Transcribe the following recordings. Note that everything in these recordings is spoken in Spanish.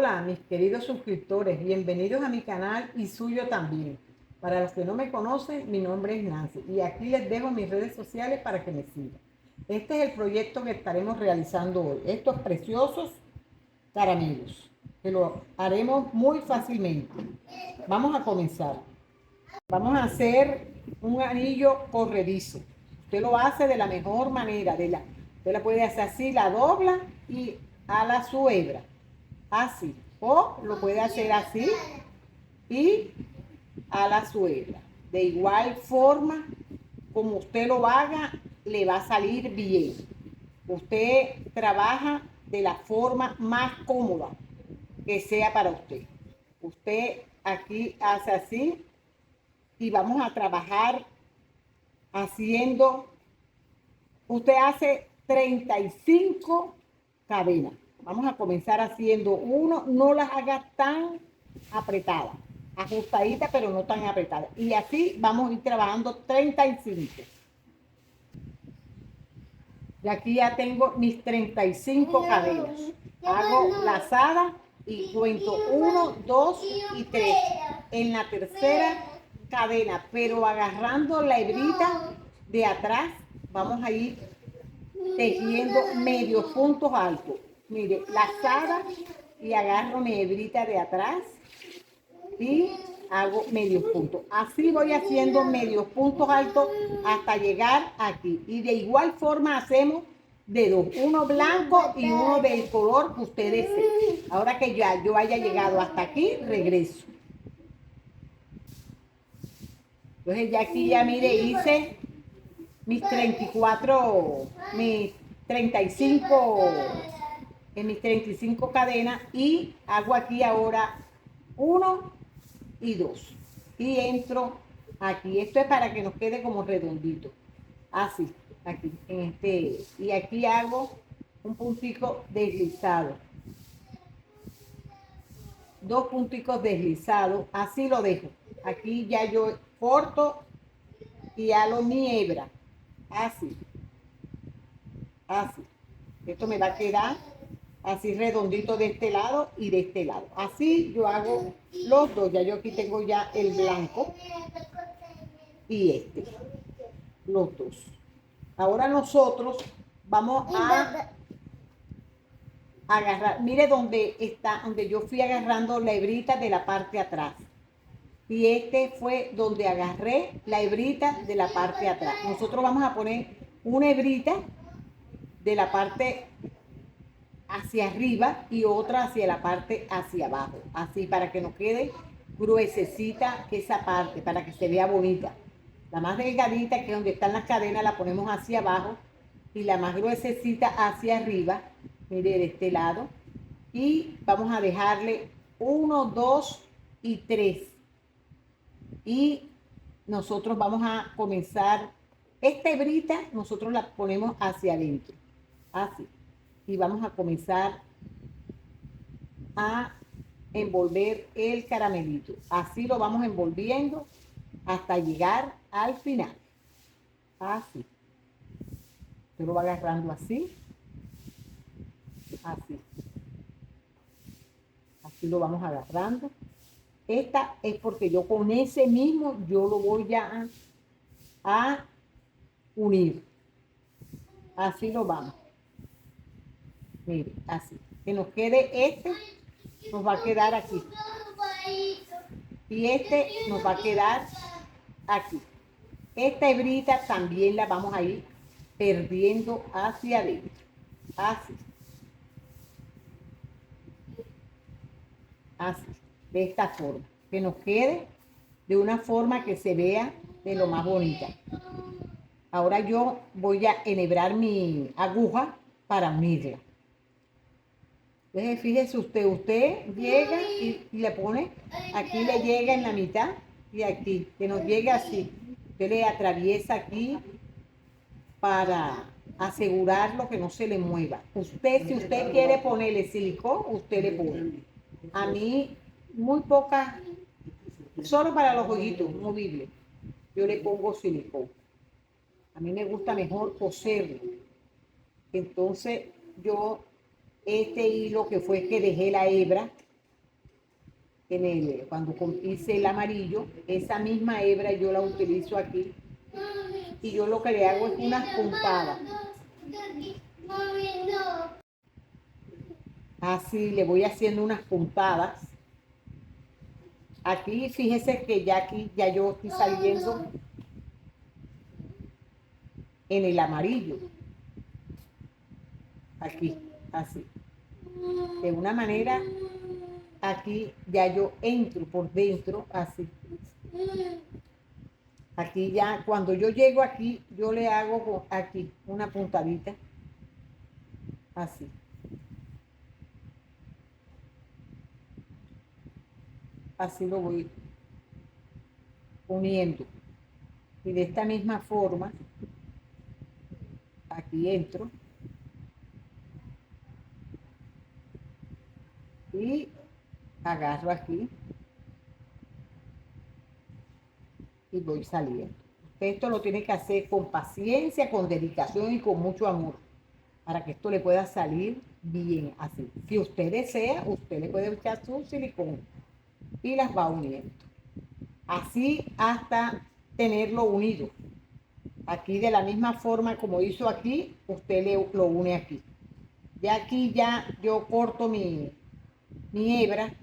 Hola, mis queridos suscriptores, bienvenidos a mi canal y suyo también. Para los que no me conocen, mi nombre es Nancy y aquí les dejo mis redes sociales para que me sigan. Este es el proyecto que estaremos realizando hoy, estos preciosos caramelos, que lo haremos muy fácilmente. Vamos a comenzar. Vamos a hacer un anillo corredizo. Usted lo hace de la mejor manera, usted la puede hacer así, la dobla y a la su hebra. Así, o lo puede hacer así y a la suegra. De igual forma, como usted lo haga, le va a salir bien. Usted trabaja de la forma más cómoda que sea para usted. Usted aquí hace así y vamos a trabajar haciendo, usted hace 35 cadenas. Vamos a comenzar haciendo uno, no las haga tan apretadas, ajustaditas, pero no tan apretadas. Y así vamos a ir trabajando 35. Y aquí ya tengo mis 35 cadenas. Hago lazada y cuento 1, 2 y 3. En la tercera cadena, pero agarrando la hebrita de atrás, vamos a ir tejiendo medios puntos altos. Mire, lazada y agarro mi hebrita de atrás y hago medios puntos. Así voy haciendo medios puntos altos hasta llegar aquí. Y de igual forma hacemos de dos, uno blanco y uno del color que usted desee. Ahora que ya yo haya llegado hasta aquí, regreso. Entonces ya aquí ya mire, hice mis 34, mis 35, en mis 35 cadenas y hago aquí ahora 1 y 2 y entro aquí. Esto es para que nos quede como redondito, así, aquí, en este, y aquí hago un puntico deslizado, 2 punticos deslizados, así lo dejo. Aquí ya yo corto y halo mi hebra, así, así. Esto me va a quedar así redondito de este lado y de este lado. Así yo hago los dos. Ya yo aquí tengo ya el blanco y este, los dos. Ahora nosotros vamos a agarrar, mire donde está, donde yo fui agarrando la hebrita de la parte de atrás. Y este fue donde agarré la hebrita de la parte de atrás. Nosotros vamos a poner una hebrita de la parte hacia arriba y otra hacia la parte hacia abajo, así para que nos quede gruesecita esa parte, para que se vea bonita. La más delgadita, que es donde están las cadenas, la ponemos hacia abajo y la más gruesecita hacia arriba, mire, de este lado. Y vamos a dejarle 1, 2 y 3. Y nosotros vamos a comenzar, esta hebrita nosotros la ponemos hacia adentro, así. Y vamos a comenzar a envolver el caramelito. Así lo vamos envolviendo hasta llegar al final. Así. Usted lo va agarrando así. Así. Así lo vamos agarrando. Esta es porque yo con ese mismo yo lo voy ya a unir. Así lo vamos. Mire, así. Que nos quede este, nos va a quedar aquí. Y este nos va a quedar aquí. Esta hebrita también la vamos a ir perdiendo hacia adentro. Así. Así. De esta forma. Que nos quede de una forma que se vea de lo más bonita. Ahora yo voy a enhebrar mi aguja para unirla. Entonces fíjese usted llega y le pone, aquí le llega en la mitad y aquí, que nos llegue así. Usted le atraviesa aquí para asegurarlo que no se le mueva. Usted, si usted quiere ponerle silicón, usted le pone. A mí, muy poca, solo para los hoyitos movibles, yo le pongo silicón. A mí me gusta mejor coserlo. Entonces, yo, este hilo que fue que dejé la hebra, cuando hice el amarillo, esa misma hebra yo la utilizo aquí y yo lo que le hago es unas puntadas. Así le voy haciendo unas puntadas. Aquí fíjese que ya aquí ya yo estoy saliendo en el amarillo. Aquí, así. De una manera, aquí ya yo entro por dentro, así. Aquí ya, cuando yo llego aquí, yo le hago aquí una puntadita, así. Así lo voy uniendo. Y de esta misma forma, aquí entro y agarro aquí y voy saliendo. Usted esto lo tiene que hacer con paciencia, con dedicación y con mucho amor para que esto le pueda salir bien así. Si usted desea, usted le puede echar su silicón y las va uniendo. Así hasta tenerlo unido. Aquí de la misma forma como hizo aquí, usted lo une aquí. Ya aquí ya yo corto mi hebra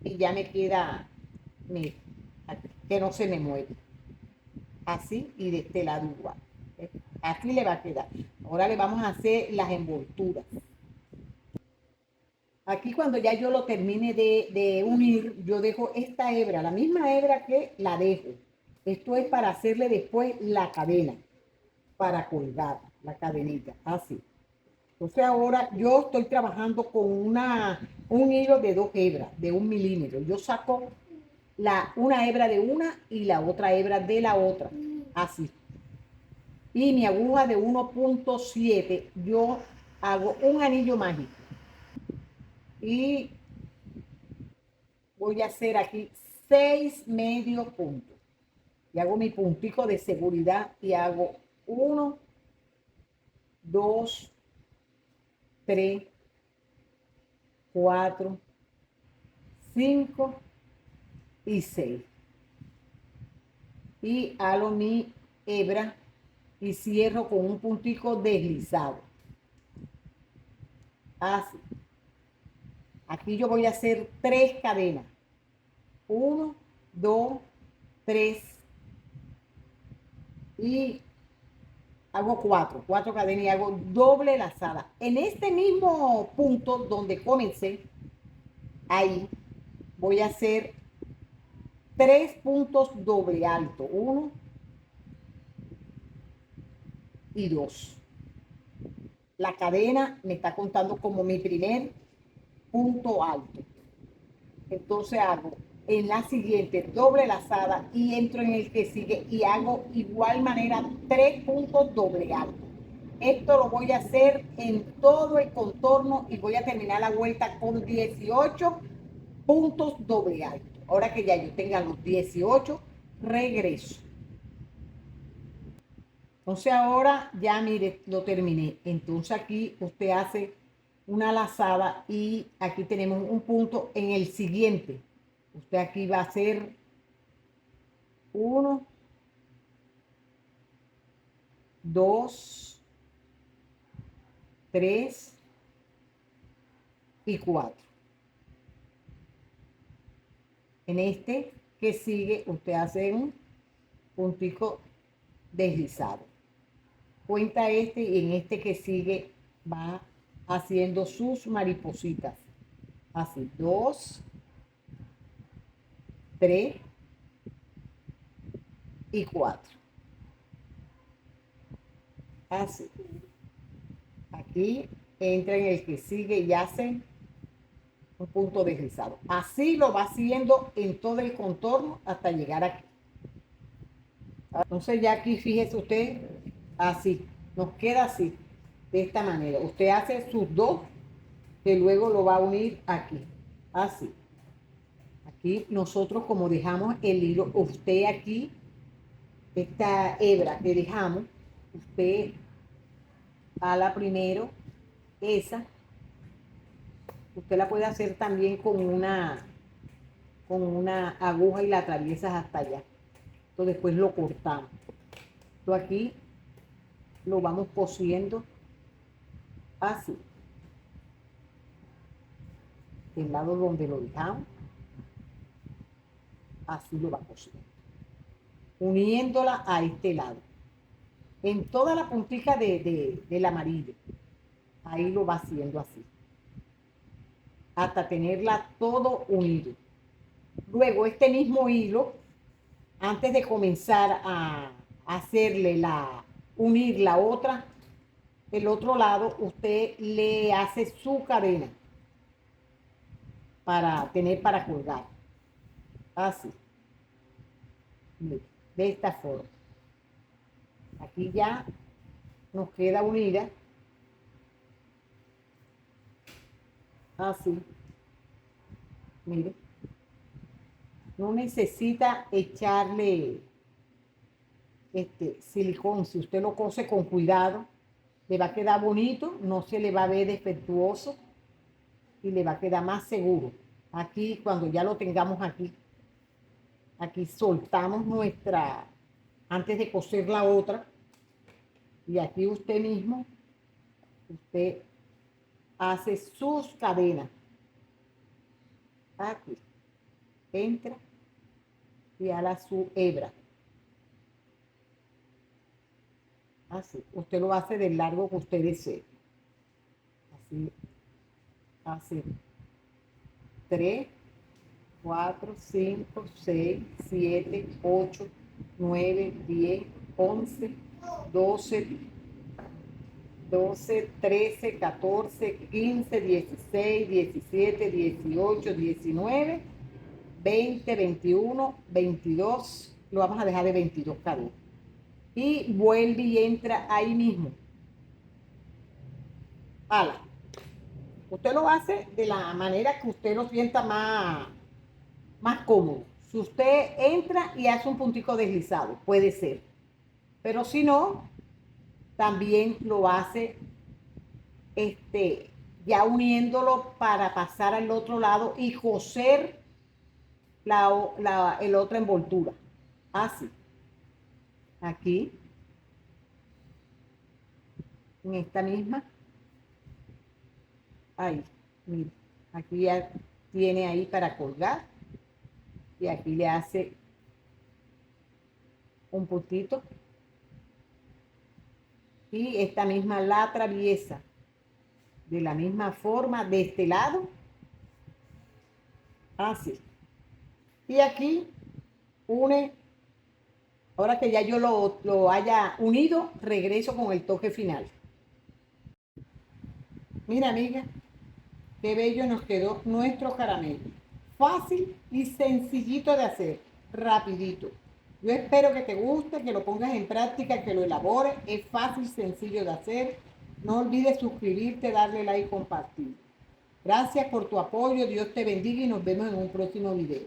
y ya me queda, mire, que no se me mueve. Así y de este lado igual. Así le va a quedar. Ahora le vamos a hacer las envolturas. Aquí cuando ya yo lo termine de unir, yo dejo esta hebra, la misma hebra que la dejo. Esto es para hacerle después la cadena, para colgar la cadenita, así. Entonces ahora yo estoy trabajando con un hilo de 2 hebras, de 1 milímetro. Yo saco una hebra de una y la otra hebra de la otra, así. Y mi aguja de 1.7, yo hago un anillo mágico. Y voy a hacer aquí 6 medios puntos. Y hago mi puntico de seguridad y hago 1, 2, 3, 4, 5 y 6. Y halo mi hebra y cierro con un puntico deslizado. Así. Aquí yo voy a hacer 3 cadenas. 1, 2, 3 y hago 4 cadenas y hago doble lazada. En este mismo punto donde comencé, ahí voy a hacer 3 puntos doble alto. 1 y 2. La cadena me está contando como mi primer punto alto. Entonces hago en la siguiente doble lazada y entro en el que sigue y hago igual manera 3 puntos doble alto. Esto lo voy a hacer en todo el contorno y voy a terminar la vuelta con 18 puntos doble alto. Ahora que ya yo tenga los 18, regreso. Entonces ahora ya mire, lo terminé. Entonces aquí usted hace una lazada y aquí tenemos un punto en el siguiente. Usted aquí va a hacer 1, 2, 3 y 4. En este que sigue usted hace un puntico deslizado. Cuenta este y en este que sigue va haciendo sus maripositas. Así, 2, 3 y 4. Así. Aquí entra en el que sigue y hace un punto deslizado. Así lo va haciendo en todo el contorno hasta llegar aquí. Entonces ya aquí fíjese usted, así, nos queda así, de esta manera. Usted hace sus 2, que luego lo va a unir aquí, así. Aquí nosotros como dejamos el hilo, usted aquí, esta hebra que dejamos, usted ala primero esa Usted la puede hacer también con una aguja y la atraviesas hasta allá. Entonces después lo cortamos. Esto aquí lo vamos cosiendo así. El lado donde lo dejamos, así lo va cosiendo. Uniéndola a este lado. En toda la puntita del amarillo. Ahí lo va haciendo así. Hasta tenerla todo unido. Luego este mismo hilo, antes de comenzar a hacerle unir la otra, el otro lado, usted le hace su cadena para colgar. Así. De esta forma. Aquí ya nos queda unida. Así. Mire. No necesita echarle silicón. Si usted lo cose con cuidado, le va a quedar bonito, no se le va a ver defectuoso y le va a quedar más seguro. Aquí, cuando ya lo tengamos aquí soltamos antes de coser la otra, y aquí usted mismo, usted hace sus cadenas. Aquí, entra y hará su hebra. Así, usted lo hace del largo que usted desee. Así, hace 3, 4, 5, 6, 7, 8, 9, 10, 11, 12, 13, 14, 15, 16, 17, 18, 19, 20, 21, 22. Lo vamos a dejar de 22 cadenas. Y vuelve y entra ahí mismo. Ala. Usted lo hace de la manera que usted lo sienta más cómodo. Si usted entra y hace un puntico deslizado, puede ser. Pero si no, también lo hace ya uniéndolo para pasar al otro lado y coser el otra envoltura. Así. Aquí. En esta misma. Ahí. Mire. Aquí ya tiene ahí para colgar. Y aquí le hace un puntito. Y esta misma la atraviesa de la misma forma de este lado. Así. Y aquí une. Ahora que ya yo lo haya unido, regreso con el toque final. Mira, amiga, qué bello nos quedó nuestro caramelo. Fácil y sencillito de hacer, rapidito. Yo espero que te guste, que lo pongas en práctica, que lo elabores. Es fácil, sencillo de hacer. No olvides suscribirte, darle like y compartir. Gracias por tu apoyo. Dios te bendiga y nos vemos en un próximo video.